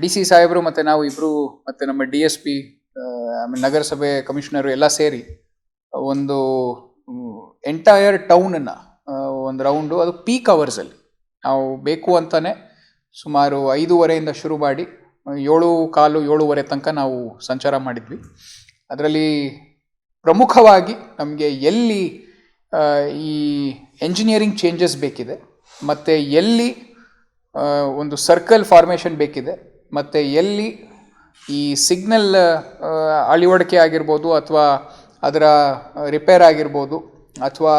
D C ಸಾಹೇಬರು ಮತ್ತು ನಾವು ಇಬ್ಬರು ಮತ್ತು ನಮ್ಮ ಡಿ ಎಸ್ ಪಿ ಆಮೇಲೆ ನಗರಸಭೆ ಕಮಿಷನರು ಎಲ್ಲ ಸೇರಿ ಒಂದು ಎಂಟೈರ್ ಟೌನನ್ನು ಒಂದು ರೌಂಡು, ಅದು ಪೀಕ್ ಅವರ್ಸಲ್ಲಿ ನಾವು ಬೇಕು ಅಂತಾನೆ ಸುಮಾರು 5:30 ಶುರು ಮಾಡಿ 7:15, 7:30 ತನಕ ನಾವು ಸಂಚಾರ ಮಾಡಿದ್ವಿ. ಅದರಲ್ಲಿ ಪ್ರಮುಖವಾಗಿ ನಮಗೆ ಎಲ್ಲಿ ಈ ಎಂಜಿನಿಯರಿಂಗ್ ಚೇಂಜಸ್ ಬೇಕಿದೆ, ಮತ್ತು ಎಲ್ಲಿ ಒಂದು ಸರ್ಕಲ್ ಫಾರ್ಮೇಷನ್ ಬೇಕಿದೆ, ಮತ್ತು ಎಲ್ಲಿ ಈ ಸಿಗ್ನಲ್ ಅಳವಡಿಕೆ ಆಗಿರ್ಬೋದು ಅಥವಾ ಅದರ ರಿಪೇರ್ ಆಗಿರ್ಬೋದು ಅಥವಾ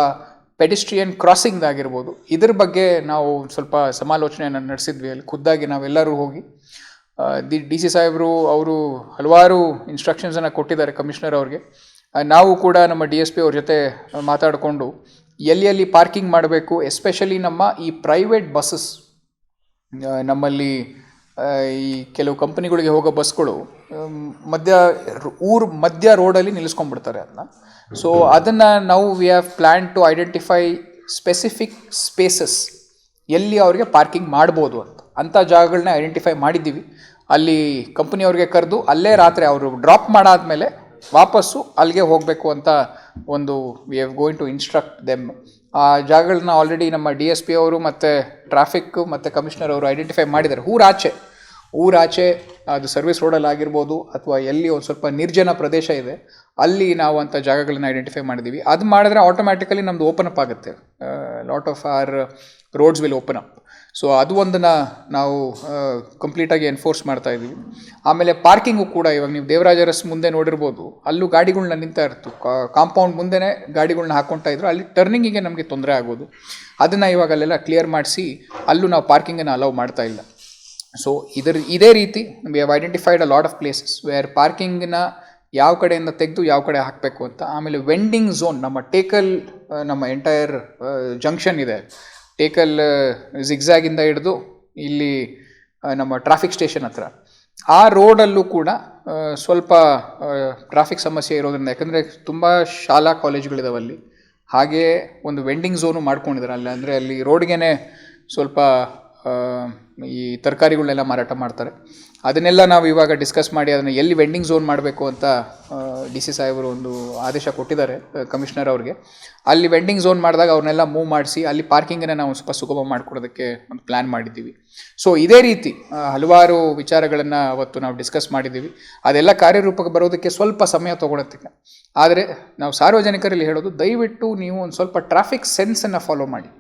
ಪೆಡಿಸ್ಟ್ರಿಯನ್ ಕ್ರಾಸಿಂಗ್ ಆಗಿರ್ಬೋದು, ಇದ್ರ ಬಗ್ಗೆ ನಾವು ಸ್ವಲ್ಪ ಸಮಾಲೋಚನೆಯನ್ನು ನಡೆಸಿದ್ವಿ. ಅಲ್ಲಿ ಖುದ್ದಾಗಿ ನಾವೆಲ್ಲರೂ ಹೋಗಿ ಡಿ ಸಿ ಸಾಹೇಬರು ಅವರು ಹಲವಾರು ಇನ್ಸ್ಟ್ರಕ್ಷನ್ಸನ್ನು ಕೊಟ್ಟಿದ್ದಾರೆ ಕಮಿಷನರ್ ಅವ್ರಿಗೆ. ನಾವು ಕೂಡ ನಮ್ಮ ಡಿ ಎಸ್ ಪಿ ಅವ್ರ ಜೊತೆ ಮಾತಾಡಿಕೊಂಡು ಎಲ್ಲಿ ಪಾರ್ಕಿಂಗ್ ಮಾಡಬೇಕು, ಎಸ್ಪೆಷಲಿ ನಮ್ಮ ಈ ಪ್ರೈವೇಟ್ ಬಸ್ಸಸ್, ನಮ್ಮಲ್ಲಿ ಈ ಕೆಲವು ಕಂಪನಿಗಳಿಗೆ ಹೋಗೋ ಬಸ್ಗಳು ಊರು ಮಧ್ಯ ರೋಡಲ್ಲಿ ನಿಲ್ಲಿಸ್ಕೊಂಡ್ಬಿಡ್ತಾರೆ ಅದನ್ನ. ಸೊ ಅದನ್ನು ನಾವು we have plan to identify specific spaces ಎಲ್ಲಿ ಅವ್ರಿಗೆ ಪಾರ್ಕಿಂಗ್ ಮಾಡ್ಬೋದು ಅಂಥ ಜಾಗಗಳನ್ನ ಐಡೆಂಟಿಫೈ ಮಾಡಿದ್ದೀವಿ. ಅಲ್ಲಿ ಕಂಪನಿಯವ್ರಿಗೆ ಕರೆದು ಅಲ್ಲೇ ರಾತ್ರಿ ಅವರು ಡ್ರಾಪ್ ಮಾಡಾದ್ಮೇಲೆ ವಾಪಸ್ಸು ಅಲ್ಲಿಗೆ ಹೋಗಬೇಕು ಅಂತ ಒಂದು we have going to instruct them. ಆ ಜಾಗಗಳನ್ನ ಆಲ್ರೆಡಿ ನಮ್ಮ ಡಿ ಎಸ್ ಪಿ ಅವರು ಮತ್ತು ಟ್ರಾಫಿಕ್ ಮತ್ತು ಕಮಿಷನರ್ ಅವರು ಐಡೆಂಟಿಫೈ ಮಾಡಿದ್ದಾರೆ. ಊರಾಚೆ ಅದು ಸರ್ವಿಸ್ ರೋಡಲ್ಲಿ ಆಗಿರ್ಬೋದು ಅಥವಾ ಎಲ್ಲಿ ಒಂದು ಸ್ವಲ್ಪ ನಿರ್ಜನ ಪ್ರದೇಶ ಇದೆ ಅಲ್ಲಿ ನಾವು ಅಂಥ ಜಾಗಗಳನ್ನ ಐಡೆಂಟಿಫೈ ಮಾಡಿದ್ದೀವಿ. ಅದು ಮಾಡಿದ್ರೆ ಆಟೋಮ್ಯಾಟಿಕಲಿ ನಮ್ಮದು ಓಪನ್ ಅಪ್ ಆಗುತ್ತೆ, lot of our roads will open up. So ಅದು ಒಂದನ್ನು ನಾವು ಕಂಪ್ಲೀಟಾಗಿ ಎನ್ಫೋರ್ಸ್ ಮಾಡ್ತಾ ಇದ್ದೀವಿ. ಆಮೇಲೆ ಪಾರ್ಕಿಂಗು ಕೂಡ ಇವಾಗ ನೀವು ದೇವರಾಜ ಅರಸ್ ಮುಂದೆ ನೋಡಿರ್ಬೋದು, ಅಲ್ಲೂ ಗಾಡಿಗಳ್ನ ನಿಂತಾ ಇರ್ತು, ಕಾಂಪೌಂಡ್ ಮುಂದೆನೇ ಗಾಡಿಗಳ್ನ ಹಾಕ್ಕೊಳ್ತಾ ಇದ್ರು. ಅಲ್ಲಿ ಟರ್ನಿಂಗಿಗೆ ನಮಗೆ ತೊಂದರೆ ಆಗೋದು. ಅದನ್ನು ಇವಾಗ ಅಲ್ಲೆಲ್ಲ ಕ್ಲಿಯರ್ ಮಾಡಿಸಿ ಅಲ್ಲೂ ನಾವು ಪಾರ್ಕಿಂಗನ್ನು ಅಲೌ ಮಾಡ್ತಾ ಇಲ್ಲ. ಸೊ ಇದೇ ರೀತಿ we have identified a lot of places where ಪಾರ್ಕಿಂಗ್ನ ಯಾವ ಕಡೆಯಿಂದ ತೆಗೆದು ಯಾವ ಕಡೆ ಹಾಕಬೇಕು ಅಂತ. ಆಮೇಲೆ ವೆಂಡಿಂಗ್ ಝೋನ್, ನಮ್ಮ ಟೇಕಲ್, ನಮ್ಮ ಎಂಟೈರ್ ಜಂಕ್ಷನ್ ಇದೆ, ಟೇಕಲ್ ಜಿಗ್ಝ್ಯಾಗಿಂದ ಹಿಡಿದು ಇಲ್ಲಿ ನಮ್ಮ ಟ್ರಾಫಿಕ್ ಸ್ಟೇಷನ್ ಹತ್ರ, ಆ ರೋಡಲ್ಲೂ ಕೂಡ ಸ್ವಲ್ಪ ಟ್ರಾಫಿಕ್ ಸಮಸ್ಯೆ ಇರೋದ್ರಿಂದ, ಯಾಕಂದರೆ ತುಂಬ ಶಾಲಾ ಕಾಲೇಜುಗಳಿದಾವಲ್ಲಿ, ಹಾಗೇ ಒಂದು ವೆಂಡಿಂಗ್ ಝೋನು ಮಾಡ್ಕೊಂಡಿದ್ದಾರೆ ಅಲ್ಲಿ. ಅಂದರೆ ಅಲ್ಲಿ ರೋಡ್ಗೆ ಸ್ವಲ್ಪ ಈ ತರಕಾರಿಗಳನ್ನೆಲ್ಲ ಮಾರಾಟ ಮಾಡ್ತಾರೆ. ಅದನ್ನೆಲ್ಲ ನಾವು ಇವಾಗ ಡಿಸ್ಕಸ್ ಮಾಡಿ ಅದನ್ನು ಎಲ್ಲಿ ವೆಂಡಿಂಗ್ ಝೋನ್ ಮಾಡಬೇಕು ಅಂತ ಡಿ ಸಿ ಸಾಹೇಬರು ಒಂದು ಆದೇಶ ಕೊಟ್ಟಿದ್ದಾರೆ ಕಮಿಷನರ್ ಅವ್ರಿಗೆ. ಅಲ್ಲಿ ವೆಂಡಿಂಗ್ ಝೋನ್ ಮಾಡಿದಾಗ ಅವ್ರನ್ನೆಲ್ಲ ಮೂವ್ ಮಾಡಿಸಿ ಅಲ್ಲಿ ಪಾರ್ಕಿಂಗನ್ನು ನಾವು ಸ್ವಲ್ಪ ಸುಗಮ ಮಾಡಿಕೊಡೋದಕ್ಕೆ ಒಂದು ಪ್ಲ್ಯಾನ್ ಮಾಡಿದ್ದೀವಿ. ಸೊ ಇದೇ ರೀತಿ ಹಲವಾರು ವಿಚಾರಗಳನ್ನು ಅವತ್ತು ನಾವು ಡಿಸ್ಕಸ್ ಮಾಡಿದ್ದೀವಿ. ಅದೆಲ್ಲ ಕಾರ್ಯರೂಪಕ್ಕೆ ಬರೋದಕ್ಕೆ ಸ್ವಲ್ಪ ಸಮಯ ತೊಗೊಳತ್ತೆ. ಆದರೆ ನಾವು ಸಾರ್ವಜನಿಕರಲ್ಲಿ ಹೇಳೋದು, ದಯವಿಟ್ಟು ನೀವು ಒಂದು ಸ್ವಲ್ಪ ಟ್ರಾಫಿಕ್ ಸೆನ್ಸನ್ನು ಫಾಲೋ ಮಾಡಿ.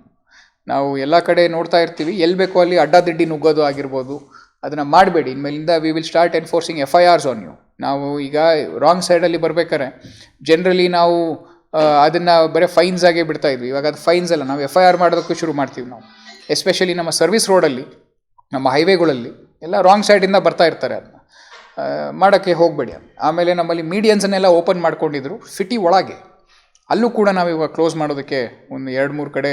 ನಾವು ಎಲ್ಲ ಕಡೆ ನೋಡ್ತಾ ಇರ್ತೀವಿ, ಎಲ್ಲಿ ಬೇಕೋ ಅಲ್ಲಿ ಅಡ್ಡಾದಿಡ್ಡಿ ನುಗ್ಗೋದು ಆಗಿರ್ಬೋದು, ಅದನ್ನು ಮಾಡಬೇಡಿ. ಇನ್ಮೇಲಿಂದ we will start enforcing FIRs on you. ನಾವು ಈಗ ರಾಂಗ್ ಸೈಡಲ್ಲಿ ಬರ್ಬೇಕಾರೆ ಜನರಲಿ ನಾವು ಅದನ್ನು ಬರೀ ಫೈನ್ಸ್ ಆಗೇ ಬಿಡ್ತಾ ಇದ್ವಿ. ಇವಾಗ ಅದು ಫೈನ್ಸ್ ಅಲ್ಲ, ನಾವು FIR ಮಾಡೋದಕ್ಕೂ ಶುರು ಮಾಡ್ತೀವಿ ನಾವು. ಎಸ್ಪೆಷಲಿ ನಮ್ಮ ಸರ್ವಿಸ್ ರೋಡಲ್ಲಿ, ನಮ್ಮ ಹೈವೇಗಳಲ್ಲಿ ಎಲ್ಲ ರಾಂಗ್ ಸೈಡಿಂದ ಬರ್ತಾ ಇರ್ತಾರೆ. ಅದನ್ನ ಮಾಡೋಕ್ಕೆ ಹೋಗಬೇಡಿ. ಆಮೇಲೆ ನಮ್ಮಲ್ಲಿ ಮೀಡಿಯನ್ಸನ್ನೆಲ್ಲ ಓಪನ್ ಮಾಡ್ಕೊಂಡಿದ್ರು ಸಿಟಿ ಒಳಗೆ, ಅಲ್ಲೂ ಕೂಡ ನಾವು ಇವಾಗ ಕ್ಲೋಸ್ ಮಾಡೋದಕ್ಕೆ ಒಂದು 2-3 ಕಡೆ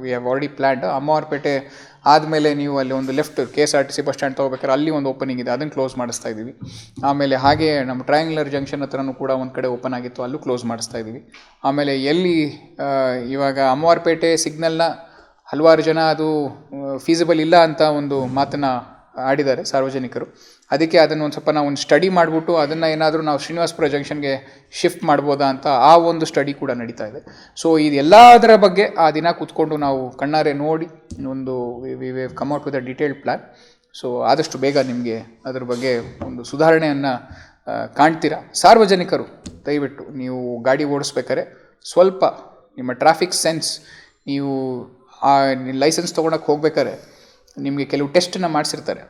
ವಿ ಹ್ಯಾವ್ ಆಲ್ರೆಡಿ ಪ್ಲ್ಯಾನ್ಡ್. ಅಮ್ಮವಾರಪೇಟೆ ಆದಮೇಲೆ ನೀವು ಅಲ್ಲಿ ಒಂದು ಲೆಫ್ಟ್ KSRTC ಬಸ್ ಸ್ಟ್ಯಾಂಡ್ ತೊಗೋಬೇಕಾದ್ರೆ ಅಲ್ಲಿ ಒಂದು ಓಪನಿಂಗ್ ಇದೆ, ಅದನ್ನು ಕ್ಲೋಸ್ ಮಾಡಿಸ್ತಾ ಇದ್ದೀವಿ. ಆಮೇಲೆ ಹಾಗೆ ನಮ್ಮ ಟ್ರಯಾಂಗ್ಯುಲರ್ ಜಂಕ್ಷನ್ ಹತ್ರನೂ ಕೂಡ ಒಂದು ಕಡೆ ಓಪನ್ ಆಗಿತ್ತು, ಅಲ್ಲೂ ಕ್ಲೋಸ್ ಮಾಡಿಸ್ತಾ ಇದ್ದೀವಿ. ಆಮೇಲೆ ಎಲ್ಲಿ ಇವಾಗ ಅಮ್ಮವಾರಪೇಟೆ ಸಿಗ್ನಲ್ನ ಹಲವಾರು ಜನ ಅದು ಫೀಸಿಬಲ್ ಇಲ್ಲ ಅಂತ ಒಂದು ಮಾತನ್ನು ಆಡಿದ್ದಾರೆ ಸಾರ್ವಜನಿಕರು. ಅದಕ್ಕೆ ಅದನ್ನು ಒಂದು ಸ್ವಲ್ಪ ನಾವು ಒಂದು ಸ್ಟಡಿ ಮಾಡಿಬಿಟ್ಟು ಅದನ್ನು ಏನಾದರೂ ನಾವು ಶ್ರೀನಿವಾಸಪುರ ಜಂಕ್ಷನ್ಗೆ ಶಿಫ್ಟ್ ಮಾಡ್ಬೋದಾ ಅಂತ ಆ ಒಂದು ಸ್ಟಡಿ ಕೂಡ ನಡೀತಾ ಇದೆ. ಸೊ ಇದೆಲ್ಲದರ ಬಗ್ಗೆ ಆ ದಿನ ಕೂತ್ಕೊಂಡು ನಾವು ಕಣ್ಣಾರೆ ನೋಡಿ ಒಂದು V wave come out with a detailed plan. So ಆದಷ್ಟು ಬೇಗ ನಿಮಗೆ ಅದ್ರ ಬಗ್ಗೆ ಒಂದು ಸುಧಾರಣೆಯನ್ನು ಕಾಣ್ತೀರಾ. ಸಾರ್ವಜನಿಕರು ದಯವಿಟ್ಟು ನೀವು ಗಾಡಿ ಓಡಿಸ್ಬೇಕಾದ್ರೆ ಸ್ವಲ್ಪ ನಿಮ್ಮ ಟ್ರಾಫಿಕ್ ಸೆನ್ಸ್, ನೀವು ಆ ಲೈಸೆನ್ಸ್ ತೊಗೊಳಕ್ಕೆ ಹೋಗ್ಬೇಕಾದ್ರೆ ನಿಮಗೆ ಕೆಲವು ಟೆಸ್ಟನ್ನು ಮಾಡಿಸಿರ್ತಾರೆ.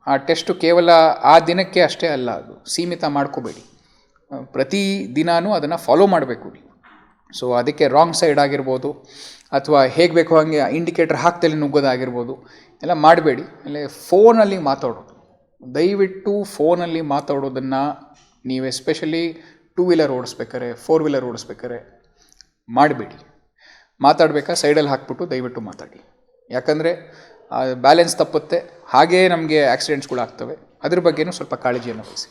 ಆ ಟೆಸ್ಟು ಕೇವಲ ಆ ದಿನಕ್ಕೆ ಅಷ್ಟೇ ಅಲ್ಲ, ಅದು ಸೀಮಿತ ಮಾಡ್ಕೋಬೇಡಿ, ಪ್ರತಿ ದಿನಾನೂ ಅದನ್ನು ಫಾಲೋ ಮಾಡಬೇಕು ನೀವು. ಸೊ ಅದಕ್ಕೆ ರಾಂಗ್ ಸೈಡ್ ಆಗಿರ್ಬೋದು ಅಥವಾ ಹೇಗೆ ಬೇಕೋ ಹಾಗೆ ಇಂಡಿಕೇಟರ್ ಹಾಕ್ತಲೇ ನುಗ್ಗೋದಾಗಿರ್ಬೋದು ಎಲ್ಲ ಮಾಡಬೇಡಿ. ಆಮೇಲೆ ಫೋನಲ್ಲಿ ಮಾತಾಡೋದು, ದಯವಿಟ್ಟು ಫೋನಲ್ಲಿ ಮಾತಾಡೋದನ್ನು ನೀವು ಎಸ್ಪೆಷಲಿ 2 ವೀಲರ್ ಓಡಿಸ್ಬೇಕಾರೆ, 4 ವೀಲರ್ ಓಡಿಸ್ಬೇಕಾರೆ ಮಾಡಬೇಡಿ. ಮಾತಾಡಬೇಕಾ ಸೈಡಲ್ಲಿ ಹಾಕ್ಬಿಟ್ಟು ದಯವಿಟ್ಟು ಮಾತಾಡಿ. ಯಾಕಂದರೆ ಬ್ಯಾಲೆನ್ಸ್ ತಪ್ಪುತ್ತೆ, ಹಾಗೇ ನಮಗೆ ಆಕ್ಸಿಡೆಂಟ್ಸ್ಗಳಾಗ್ತವೆ. ಅದ್ರ ಬಗ್ಗೆನೂ ಸ್ವಲ್ಪ ಕಾಳಜಿಯನ್ನು ವಹಿಸಿ.